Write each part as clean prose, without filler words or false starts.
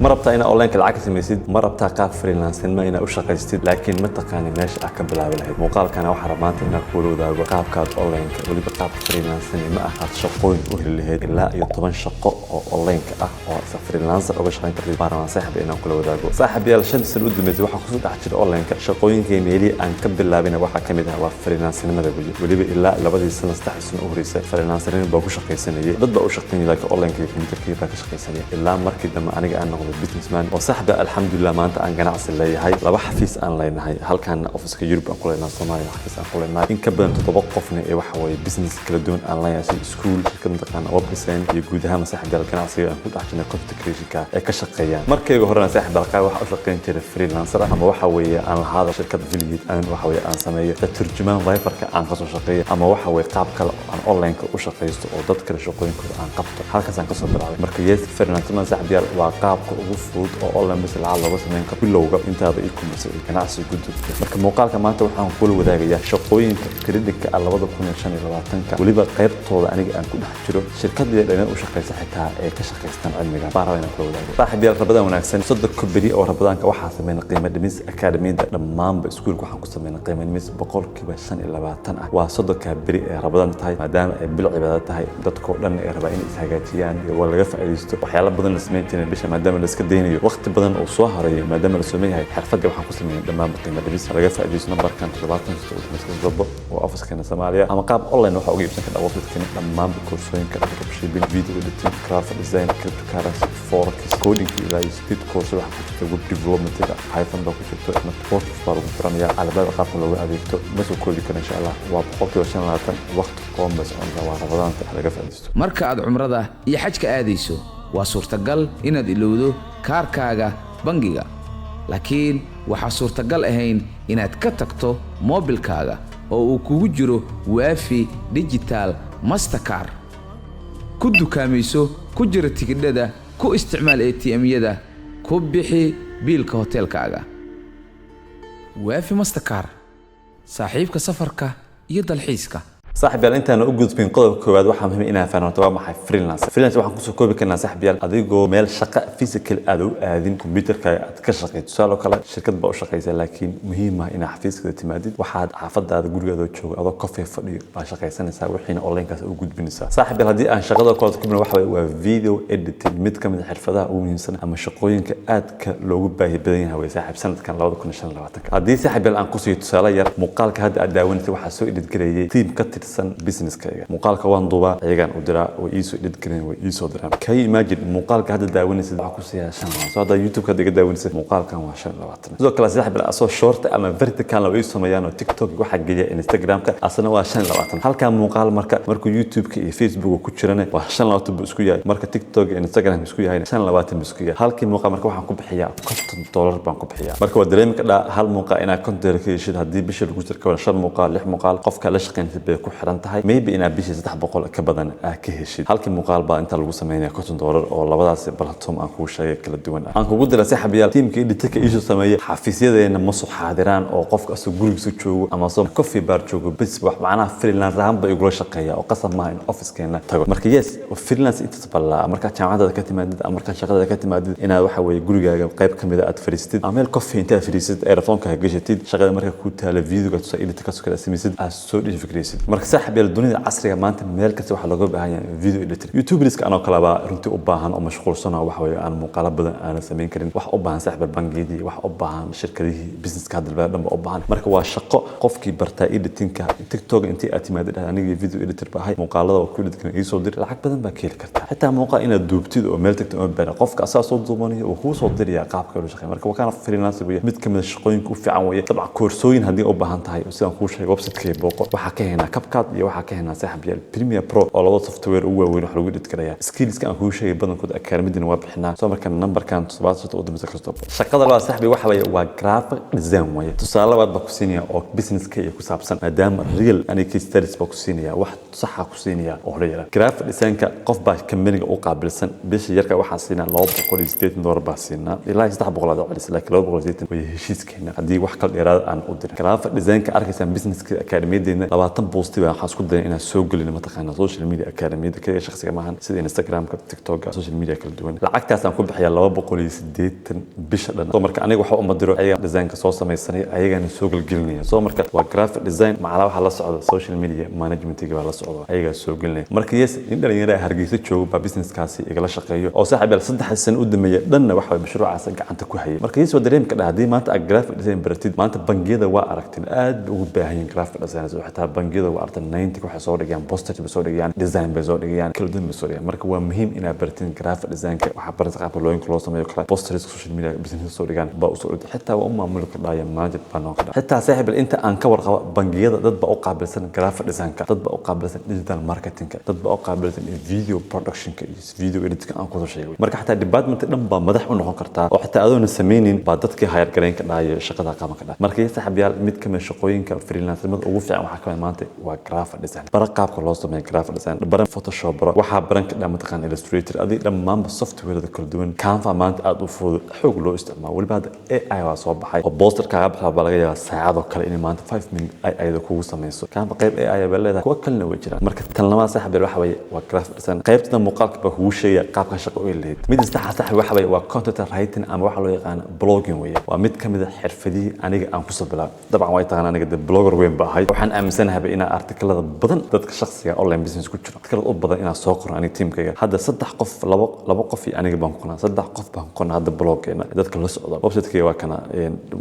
مربطة أنا أونلاين كالعكس سميسيد مربطة قاب فريلانس ما أنا أشتغلت لكن متقاني ماشي أكمل على هاي مقال كان وحرة ما تنا كولو ذا قاب كاد أونلاين ولي بقاب فريلانس ما أخذ شقوين وهل هي لا يطبن شقة أونلاين كأه فريلانس أو بشغل كذي بارما صاحب أنا كولو ذا صاحب يلا شد سلود متى وح خصوص أحكي أونلاين كشقوين كيميلي أن كبل لابنا وح كمدها وفريلانس ما ذا ولي بإلا لبدي سنة استحسن أوريسة فريلانس بقوش قيسنية ضد بقوش قيني لك أونلاين كيف متكي باكش قيسنية إلا مركز لما أنا بزنس مان وصاحب الحمد لله ما أنت عن جناس اللي هاي لا بحفيز أونلاين هاي هل كان أوفيس كيوروب أقول لنا صناعي حفيز أقول لنا إن كبر تتوقفني إيه وحوي بزنس كلا دون أونلاين أسي سكول كنت كان ويب ديزاين يجودها مساحة الجناس كنت عشان كنت كريجيكا كشقيان مركز وهرنا ساحب القاء وحوي تير فريلانسر أما وحوي أنا هذا شركة فيليت أنا وحوي أنا سمية ترجمان فايبر كأن قصو شقية أما وحوي قاب كلا عن أونلاين كوشقيست أو ضد كلا شقين كل عن قبته هل كان قصو بالعربي مركز فريلانسر ما ساحب ديال وقاب وفود أو أونلاين بس العالم بس من كلوجا أنت هذا يكون مسؤول كناس جدد مركز مقال كمان توحنا كل وذاك شقين كريدك على وضع كنا شان إلى وطنك ولي بقيت طول أنا كل حجرو شركات دي لنا وشقيس حتى كشقيستان علمي بارا كل وذاك صاحب ديال ربنا وناكسن صدق كبري أو ربنا كواحد من قيمة دميس أكاديمية لما بسكول كواحد قصة من قيمة دميس بقول كبا شان إلى وطن وصدق كبري ربنا تاي مدام بالعبادات هاي دتكو لنا ربعين إسهاجاتيان ولا رفع يستو وحياة بدن السميتين بيش مدام الاسكديني وقت بدن أو صهري مدام السمية هاي حرفت جوحنا قصة من دمام قيمة دميس رفع يستو نمبر كان تلاتين مثل ضبط وأوفيس كنا سماليا أما قاب أونلاين وحنا أجيب سكن أوفيس كنا دمام بكورسين كنا بشي بين فيديو إديتنج كرافت ديزاين كريبتو كارنسي فوركس كودينج إلى يستيد كورس وحنا كنت ويب ديفلوبمنت إلى بايثون لو كنت أنا بورت فارو برامية على بال قاب لو أديكتو بس وكل كنا إن شاء الله وبقولك وشان لاتن وقت قوم بس أنا ورمضان تحلى رفع يستو marka aad cumrada iyo xajka aadayso waa suurtagal inaad ilowdo kaarkaaga bangiga laakiin waxa suurtagal ahayn inaad ka tagto mobilkaaga oo uu kugu jiro Wafi Digital Mastercard ku dukaamayso ku jira tigidhada ku isticmaal ATM-yada ku bixi biilka hotelkaaga Wafi Mastercard saaxiibka safarka iyo dalxiiska صاحب يال أنت أنا أوجد بين قلب كواد واحد مهم إنها فعلا تبع مع فريلانس واحد قصة كوبي كنا صاحب يال أديكو ميل شقة فيزيكال أدو أدين كمبيوتر كشقة تسألوا كلا شركة بقى شقة لكن مهمة إنها حفيز كده تمادد واحد عفض هذا جورج هذا تشوف هذا كافيه فدي شقة سنة ساوي حين أونلاين كاس أوجد بنسا صاحب يال هذه أنا شغلة كواد كمل واحد وفيديو إديتنج ميت كم من الحرفة أو من سنة أما شقوين كأد كلوجو باهي بدين هو صاحب سنة كان لو كنا شن لواتك هذه صاحب يال أنقصي تسأله ير مقال كهذا أداونت واحد سوء إديت تيم كتر سن business كايga muuqaalka waan duubaa ayagaan u diraa oo iisoo edit gareyn way iisoo diraan kay imagine muuqaalka hadda daawanaysid waxa ku siiyaa 5 soo hadda YouTube ka diga daawanaysid muuqaalkan waa 25 sidoo kale saddex bil asoo short ama vertical loo sameeyaan oo TikTok waxa geliya Instagram ka asana waa 25 halka muuqaal markuu YouTube ka iyo Facebook ku jirana waa 25 isku yahay marka TikTok iyo Instagram isku yahay 25 isku yahay halkii muuqaal marka waxaan ku bixiyaa $50 baan ku bixiyaa marka waa dareemi ka hal muuqaal ina content ka yeeshid hadii bisha lagu jirka 5 muuqaal 6 muuqaal qofka la shaqeynta bay ku xiran tahay maybe إن بيشي ستح بقول كبدن كهشيد هالك مقالبة أنت لو سميني $100 أو لبضاس بلاتهم أنكو شيء كلا الدوان أنكو قد لسه حبيال تيم كي اللي تك إيجو سمية حفيزية ده إن مصو حاضران أو قف أسو جروب سوتشو أما صوم كوفي بار شو بس بح معنا فريلانس رام بيقولوا شقية أو قسم ما إن أوفيس كنا تقول مركز وفريلانس أنت تبلا مركز كان عدد كتير مركز شغلة كتير إن واحد ويقولوا قيب كم إذا أتفريستد عمل كوفي أنت فريستد إيرفون كهجيتيد شغلة مركز كوت الفيديو كتوصل إلى تكسر كلا سميسد أسود فكريسد مركز حبيال الدنيا عصرية ما أنت meel kasta waxa laga baahan video editor YouTube risk ana kala ba runtii u baahan oo mashquulsan oo wax weey aan muuqaal badan aan sameyn karin wax u baahan saaxiib bangiyada wax u baahan shirkadaha business ka hadal badan u baahan marka waa shaqo qofkii barta editingka TikTok intii aad timaadid aniga video editor baahay muuqaalada oo ku dhigkan ii soo dir lacag badan baa keel kartaa xitaa muuqaal inaad duubtid oo meel tagto oo baa qofka asaas soo duubanayo oo ku soo diriya qaabka loo shaqeeyo marka waana freelance weey mid kamid shaqooyinka u fiican weey tabcan koorsooyin hadii u baahan tahay sidaan ku sheegay website-ka booqo waxa ka heenaa CapCut iyo waxa ka heenaa saaxiib yaal Premiere Pro oo laba software ugu weyn wax lagu dhigaya skills kan ku sheegay badankood akademiyadina waa bixinaa soo markan numberkan 7 oo dambe kasto shaqada la saaxiib waxa weeye waa graphic design weeye tusaale waad ba ku siinaya oo business ka iyo ku saabsan maadaama real ani case studies ba ku siinaya wax sax ah ku siinaya oo horeeyay graphic design ka qof baa company u qaabilsan bisha yarka waxa siinaa $280 baa siinaa ilaa $300 oo isla $280 way heshiiskeena hadii wax kala dheeraad aan u dirin graphic design ka arkaysan business ka akademiyadina 20 post runtii waxaan isku dayay inaan soo gelino mataqaanaa social media academy kaliya shakhsiga maahan sida Instagram-ka, TikTok-ka, social media kala duwan lacagtaas aan ku bixiyaa 280 bisha dhan soo marka aniga waxa u madiro ayaga design-ka soo samaysanay ayagana soo gelgelinaya soo marka waa graphic design macala waxa la socda social media management-iga waa la socda ayaga soo gelinaya marka yes in dhalinyarada Hargeysa joogo ba business-kaasi igala shaqeeyo oo saaxiib 3 sano u dhameeyay dhanna waxa mashruucaas gacanta ku hayay marka yes dareem ka dhahdii maanta graphic design baratid maanta bangiyada waa aragtin aad ugu baahan yihiin graphic designers oo xitaa bangiyada waa aragtin 90 waxa soo dhigayaan poster soo dhigayaan design bay soo dhigayaan kala duwan soo dhigayaan marka waa muhiim inaad baratin graphic design-ka waxa barata qaabka loo sameeyo kala posters social media business soo dhigaan ba soo dhigay xitaa waa maamul ka dhaaya manager baan ka dhahay xitaa saaxiib inta aan ka warqabo bangiyada dad ba u qaabilsan graphic design-ka dad ba u qaabilsan digital marketing-ka dad ba u qaabilsan video production-ka iyo video editing aan ku soo sheegay marka xitaa department dhan ba madax u noqon kartaa oo xitaa adoon sameynin ba dadkii hire gareyn ka dhaaya shaqada qaban ka dhaay marka saaxiibayaal mid ka mid shaqooyinka freelance-nimada ugu fiican waxa ka mid maanta waa graphic design bara qaabka loo sameeyo graphic design baran photoshop bara waxa baran ka dhammaan taqaan illustrator adii dhammaan software-da kala duwan canva maanta aad u fudud xoog loo isticmaalo waliba hada AI waa soo baxay oo poster kaaga baxaa baa laga yaabaa saacado kale in maanta 5 minutes AI da kugu sameyso canva qayb AI baa leedahay kuwa kalena way jiraan marka tan lama saaxiibayaal waxa weeye waa graphic design qaybta muuqaalka baa kugu sheegaya qaabka shaqo oo leeyahay mid sax waxa weeye waa content writing ama waxa loo yaqaan blogging weeye waa mid kamid ah xirfadii aniga aan ku soo bilaabay dabcan way taqaan aniga blogger weyn baa ahay waxaan aaminsanahay in artikelada badan dadka shakhsiga online business ku jira artikelada u badan inaan soo qoro aniga teamkayga hadda 3 qof labo qof iyo aniga baan ku qonaa 3 qof baan ku qonaa hadda bloggeena dadka la socda website-kayga waa kana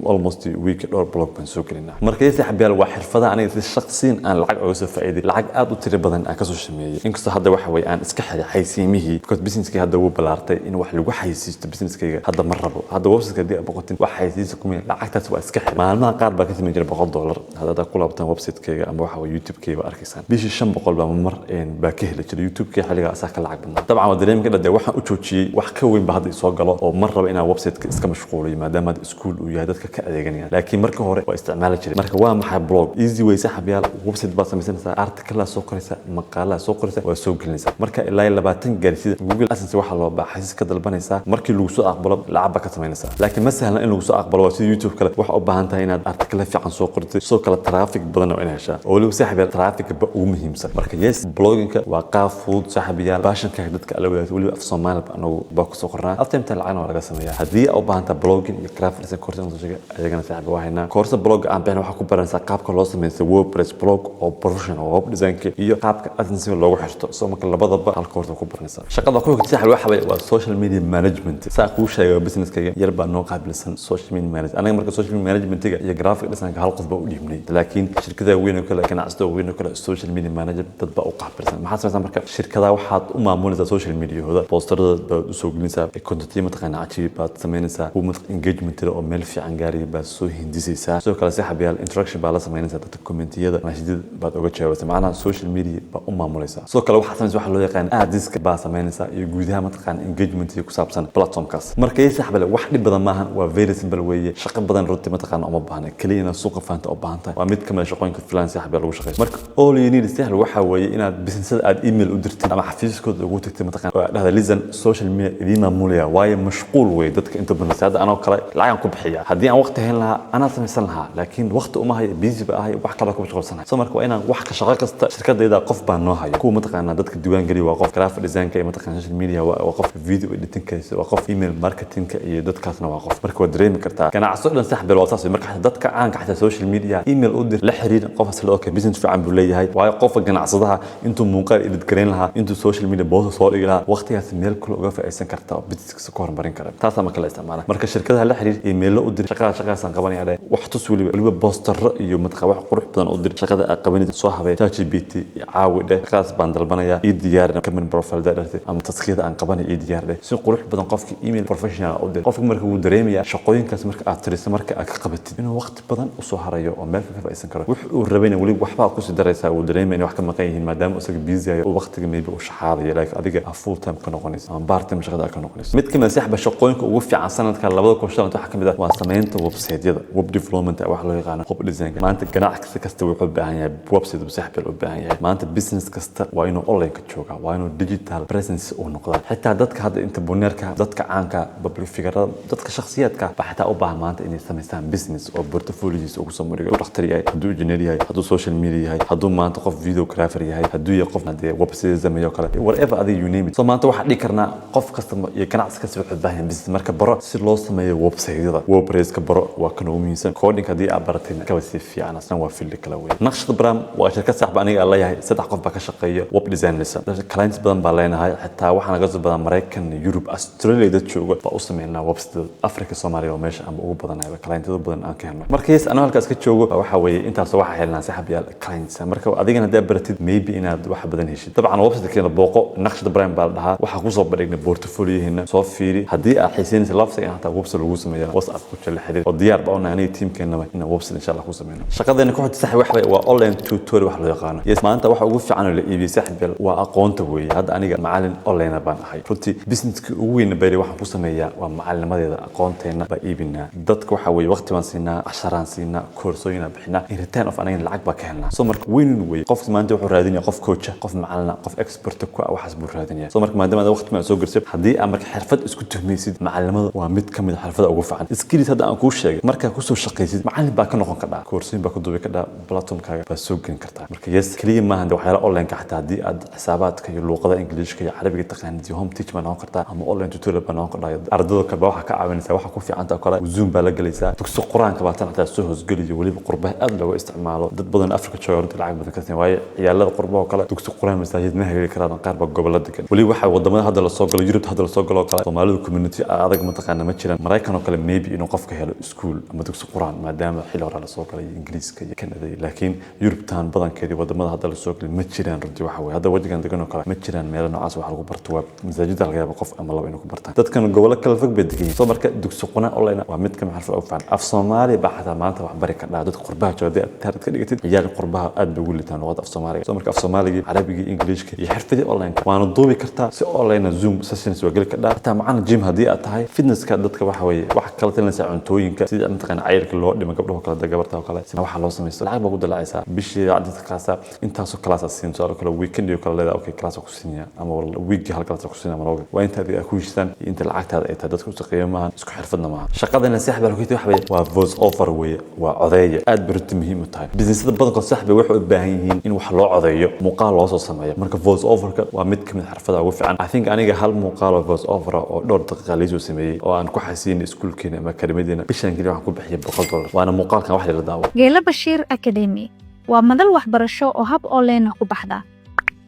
almost week or blog baan soo gelinaa markay saaxiibayaal waa xirfadaha aniga si shakhsiyan aan lacag uga soo faa'iiday lacag aad u tiro badan aan ka soo sameeyay inkastoo hadda waxa way aan iska xiray xaysiimihii because business-kayga hadda wuu balaartay in wax lagu xaysiisto business-kayga hadda ma rabo hadda website-ka dii boqotin wax xaysiis ku meel lacagtaas waa iska xiray maalmaha qaar baa ka sameeyay $100 hadda ku laabtan website-kayga ama waxa way YouTube-kayga arkaysan bishii 500 baa mar baa ka helay jiray YouTube-kayga xilliga asaa ka lacag badan dabcan waa dareemka dhadee waxaan u joojiyay wax ka weyn ba hadda soo galo oo mar rabo inaan website-ka iska mashquuliyo maadaama school uu yahay dadka ka adeeganaya laakiin markii hore waa isticmaali jiray marka waa maxay blog easy way saaxiibayaal website baa samaysanaysaa article soo qoraysa maqaala soo qoraysa waa soo gelinaysa marka ilaa 20 gaarsiida Google AdSense waxa loo baaxayis ka dalbanaysa markii lagu soo aqbalo lacag ka samaynaysa laakiin ma sahlan in lagu soo aqbalo waa sida YouTube kale waxa u baahan tahay inaad article fiican soo qortid soo kala traffic badan oo inaad heshaa oo lagu saaxiibayaal traffic ba ugu muhiimsan marka yes blogging-ka waa qaab fudud saaxiibayaal passion-ka dadka ala wadaagto waliba af Soomaali anagu baa ku soo qornaa afteemta lacag waa laga sameeyaa haddii aad u baahan tahay blogging iyo graphic design course aan soo sheegay ayagana saaxiib waa haynaa course blog aan bixin waxa ku baranaysaa qaabka loo sameeyo WordPress blog oo professional web design-ka iyo qaabka AdSense loogu xirto soo marka labadaba hal course ku baranaysaa shaqada ku xigta saaxiib waxa waa social media management saa ku sheegay business-kayga yar baa noo qaabilsan social media management anaga marka social media management-iga iyo graphic design-ka hal qof baa u dhiibnay laakiin shirkadaha weyn oo kale ganacsatada weyn oo kale social media manager dad baa u qaabilsan maxaa samaysan marka shirkadaha waxaad u maamulaysaa social media-hooda posterada baad u soo gelinaysaa content mataqaanaa cajiib baad samaynaysaa engagement oo meel fiican gaaraya baad soo hindisaysaa sidoo kale saaxiibayaal introduction baa la samaynaysaa dadka commentiyada mashidada baad uga jawaabaysaa macnaha social media baa u maamulaysaa sidoo kale waxaad samaynaysaa waxa loo yaqaan ads-ka baa samaynaysaa iyo gudaha mataqaanaa engagement ku saabsan platform-kaas marka ay saaxiibayaal wax dhib badan maahan waa very simple weeye shaqo badan runtii mataqaanaa uma baahna kaliya inaad suuqa faanta u baahan tahay waa mid kamid ah shaqooyinka freelance saaxiibayaal lagu shaqeeyo marka all you need is waxa weeye inaad business-ada aad email u dirtid ama xafiiskooda ugu tagtid mataqaanaa oo dhahda listen social media idin maamulaya waayo mashquul weeye dadka inta badan saada anoo kale lacag aan ku bixiya haddii aan waqti helin lahaa anaa samaysan lahaa laakiin waqti uma hayo busy ba ahay wax kale ku mashquulsanahay soo marka waa inaan wax ka shaqo kasta shirkadayda qof baa noo hayo kuwa mataqaanaa dadka diiwaan geliya waa qof graphic design-ka iyo mataqaanaa social media waa qof video editing-ka waa qof email marketing-ka iyo dadkaasna waa qof marka waa dareemi kartaa ganacsiga dhan sax beel waa saas marka dadka caanka xataa social media email u dir la xiriir qof asla oo business fiican buu leeyahay waayo qofka ganacsadaha intuu muuqaal edit gareyn lahaa intuu social media post soo dhigi lahaa waqtigaas meel kale uga faa'iideysan kartaa oo business ka horumarin kara taas ama kala isticmaala marka shirkadaha la xiriir email u dir shaqadaasaan qabanaya wax tus waliba poster iyo mataqaa wax qurux badan u dir shaqada aad qabanaysid soo habay ChatGPT caawi dheh shaqadaas baan dalbanaya ii diyaar kamin profile daartay ama taskiyada aan qabanay ii diyaar dheh si qurux badan qofki email professional u dir qofka marka uu dareemaya shaqooyinkaas marka aad tiriso marka aad ka qabatid inuu waqti badan u soo harayo oo meel ka faa'iideysan karo wuxuu rabayna waliba waxba ku sii daraysaa uu dareemaya in wax ka maqan yihiin maadaama isaga busy yahay oo waqtiga maybe uu shaqaalayo laakiin adiga full time ka noqonaysa ama part time shaqada ka noqonaysa mid kamid ah shaqooyinka ugu fiican sanadka 2020 waxa kamid ah waa sameynta website-yada web development wax loo yaqaan web design maanta ganacsi kasta wuxuu u baahan yahay website u sax u baahan yahay maanta business kasta waa inuu online ka jooga waa inuu digital presence uu noqdaa xitaa dadka hadda entrepreneurka dadka caanka public figure dadka shakhsiyaadka ba xitaa u baahan maanta inay sameystaan business oo portfolio ugu soo mariyo dhakhtar yahay hadduu engineer yahay hadduu social media yahay hadduu maanta qof videographer yahay hadduu yahay qof hadee website sameeyo kale whatever adii you name it so maanta waxa dhigi karnaa qof kasta iyo ganacsi kasta wuxuu baahan business marka baro si loo sameeyo website-yada WordPress ka baro waa kan ugu muhiimsan coding hadii aad baratayna ka wasi fiican asna waa field kala weyn naqshad brand waa shirkad saxba aniga alla yahay saddex qof baa ka shaqeeya web design lisa clients badan baa leenahay xitaa waxaan naga soo badan Mareykan Europe Australia dad jooga baa u sameeynaa website Africa Soomaaliya oo meesha ama ugu badanahay clients badan aan ka helno marka yes ana halkaas ka joogo waxa weeye intaas waxa helnaa saxabiyaal clients marka adigana hadii baratid maybe inaad wax badan heshid dabcan website keena booqo naqshad brand baa dhahaa waxa ku soo badhignay portfolio-hina soo fiiri hadii aad xiisaynaysa lafsiga inta website lagu sameeyo WhatsApp ku jira xiriir oo diyaar baa una aniga teamkeena in website insha Allah ku sameeyno shaqadeena ku xigta sax wax waa online tutorial wax loo yaqaan yes maanta waxa ugu fiican oo la iibiyo saxabiyaal waa aqoonta weeye hadda aniga macallin online baan ahay runtii businesska ugu weyn bari waxaan ku sameeyaa waa macallinadeeda aqoonteena baa iibinaa dadka waxa weeye waqti baan siinaa casharaan siinaa koorsooyin bixinaa in return of aniga lacag baa ka helnaa soo marka weyn weeye qofka maanta wuxuu raadinayaa qof coach qof macallin qof expert ku ah waxaas buu raadinayaa soo marka maadaama waqti ma soo garsay hadii aad marka xirfad isku tuhmaysid macallimada waa mid kamid ah xirfadaha ugu fiican skills hadda aan ku sheegay marka ku soo shaqaysid macallin baa ka noqon karaa koorsooyin baa ku duubi karaa platformkaaga baa soo gelin kartaa marka yes kaliya ma hada waxyaalo online ka xataa hadii aad xisaabaadka iyo luqada Ingiriiska iyo Carabiga taqaanid home teach ma noqon kartaa ama online tutorial baa noqon kartaa ardayda ka waxa ka caawinaysa waxa ku fiican tahay kale Zoom baa la galaysaa dugsi quraanka baa tan xataa soo hoosgeliyo waliba qurbaha aad looga isticmaalo dad badan Afrika jooga lacag badan ka sameeyay ciyaalada qurbaha kale dugsi quraan masaajid ma heli karaan qaar baa gobolada degan waliba waxa wadamada hadda la soo galo Europe hadda la soo galo kale Soomaalidu community adag ma taqaana ma jiraan Mareykan oo kale maybe inuu qofka helo school ama dugsi quraan maadaama xil hore la soo galay Ingiriiska iyo Canada laakiin Europe tan badankeedii wadamada hadda la soo galay ma jiraan runtii waxa weeye hadda wajigan degan oo kale ma jiraan meel noocaas wax lagu barto waa masaajid laga yaabo qof ama laba inuu ku bartaan dadkan gobolka kala fog bay degan soo marka dugsi quraan online waa mid ka xirfad u fiican af Soomaali baa xataa maanta wax bari ka dhaa dadka qurbaha jooga taariikh ka dhigtid ciyaar qurbaha aad bay ugu liitaan luqada af Soomaaliga soo marka af Soomaaliga Carabiga Ingiriiska iyo xirfadii online waana duubi kartaa si online Zoom sessions waa gali kartaa xitaa macallin gym hadii aad tahay fitnesska dadka waxa weeye wax kala talinaysa cuntooyinka sida intaqaan cayrka loo dhimo gabdhaha kala gabarta oo kale sina waxa loo sameeyo lacag baa ku dalacaysa bishii dadka kaasa intaas oo class siin soo kale weekend iyo kale leedahay okay class ku siinaya ama week hal class ku siinaya ama looga waa inta adiga ku heshiisaan inta lacagtaada ay tahay dadku qiimaha isku xirfadna ma shaqadana saxba loo wax waa voice over weeye waa codeeyo aad birta muhiim u tahay businessada badankood saxba waxay u baahan yihiin in wax loo codeeyo muuqaal loo soo sameeyo marka voice overka waa mid kamid xirfadaha ugu fiican I think aniga hal muuqaal oo voice over oo dhowr daqiiqo la soo sameeyay oo aan ku xasiin iskuulkeena ama akademiyada bishan kaliya waxaan ku bixiyay $100 waana muuqaalkan wax la daawo Geela Bashiir Academy waa madal waxbarasho oo hab online ku baxda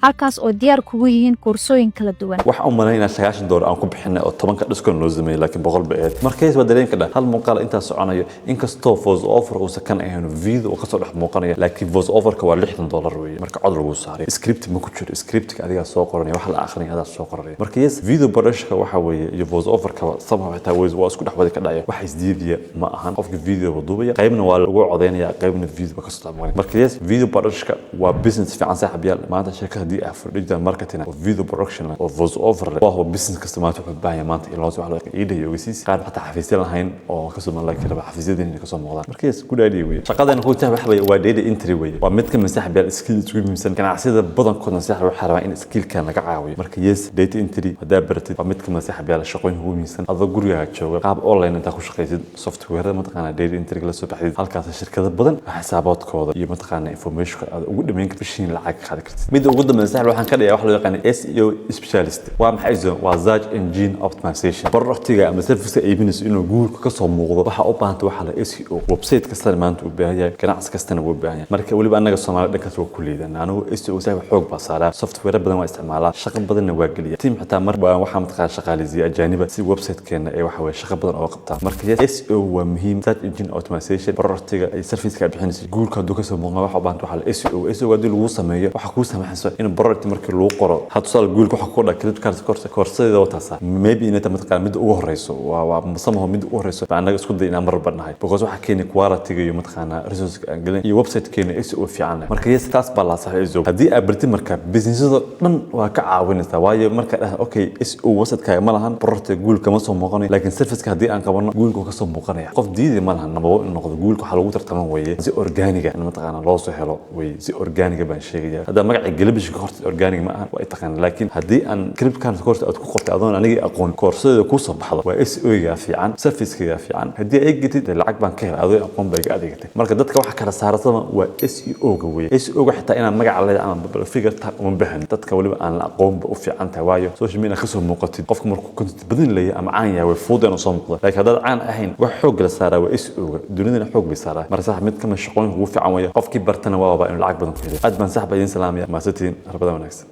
halkaas oo diyaar kugu yihiin koorsooyin kala duwan waxa u maleynaa $90 aan ku bixinay oo 10 ka discount loo sameeyay laakiin 100 baad markays waa dareen ka dhaa hal muuqaal inta soconayo inkastoo voice over uu sakan ahayn video ka soo dhex muuqanaya laakiin voice over ka waa $60 weeye marka cod lagu saaray script ma ku jiro script-ka adiga soo qoranay wax la akhrinay adaa soo qoranay marka yes video barashka waxa weeye iyo voice over ka sabab xitaa waa isku dhex wada ka dhacay wax isdiidiya ma ahan qofka video duubaya qaybna waa lagu codeynaya qaybna video ka soo taabanay marka yes video barashka waa business fiican saaxiibayaal maanta shirkada digital marketing or video production or voice over waa business customer wuxuu baahan maanta in loo soo wax iidayo ogeysiis qaar xataa xafiisyo lahayn oo ka soo malay kara xafiisyadeen ka soo muuqdaan markaas good idea weey shaqadan ku tahay wax waa data entry weey waa mid ka masaaxiib skills ugu muhiimsan ganacsiyada badankood masaaxiib waxa rabaa in skillkan laga caawiyo marka yes data entry hadaa baratid waa mid ka masaaxiib shaqooyin ugu muhiimsan adoo guriga jooga qaab online inta ku shaqaysid software ma taqaana data entry la soo baxday halkaas shirkado badan xisaabaadkooda iyo ma taqaana information aad ugu dhameyn kartid lacag qaadi kartid mid ugu dambeeyay waxaan ka dhigaa wax loo yaqaan SEO specialist waa maxay waa search engine optimization productiga ama service iibinayso inuu Google ka soo muuqdo waxa u baahan waxa la SEO website kasta maanta u baahan yahay ganacsi kastana u baahan yahay marka waliba anaga Soomaaliya dhankaas waa ku leedahay anigu SEO sax xoog baa saaraa software badan waa isticmaalaa shaqo badanna waa galiya team xitaa mar baa waxa maqaa shaqaaleysiga ajaaniba si website keena ay waxa way shaqo badan oo qabtaa marka SEO waa muhiim search engine optimization productiga ay service ka bixinayso Google ka duka soo muuqdo waxa u baahan waxa la SEO hadii lagu sameeyo waxa ku samaxayso in product markii loo qoro hadsal Google waxa ku dhaca credit card koorsada wataasa maybe inta mataqaan mid ugu horeyso waa masamaha mid ugu horeyso baa anaga isku dayna mar badnahay because waxa keenay quality iyo mataqaana resource angalan iyo website keenay SEO fiican marka yes taas baa la saxay SEO hadii aad bartid marka businessada dhan waa ka caawinaysa waayo marka okay SEO website ka ma lahan product Google kama soo muuqanay laakiin service ka hadii aan qabano Google ka soo muuqanaya qof diiday ma lahan nabado in noqdo Google waxa lagu tartaman weeye si organic ah mataqaana loo soo helo weeye si organic baan sheegaya hada magaca Geela Bashiir horta organic ma aha waa taqaan laakiin haddii aan cryptocurrency course aad ku qortay adoon aniga aqoon koorsada ku soo baxdo waa SEO-ga fiican service-ga fiican haddii ay gitid lacag baan ka helay adoo aqoon bay adeegtay marka dadka waxa kala saartama waa SEO-ga weey SEO-ga xitaa inaan magac leeyahay ama figure tag uma baahan dadka waliba aan la aqoon ba u fiican tahay waayo social media ka soo muuqatid qofka markuu content badan leeyahay ama caan yahay way fuudeen oo soo muuqda laakiin haddaad caan ahayn wax xoog la saaraa waa SEO-ga dunidana xoog bay saaraa marka sax mid kama shaqooyin ugu fiican weeye qofkii bartana waa inuu lacag badan ku helo aad baan sax baa idin salaamaya maasatiin arbada wanaagsan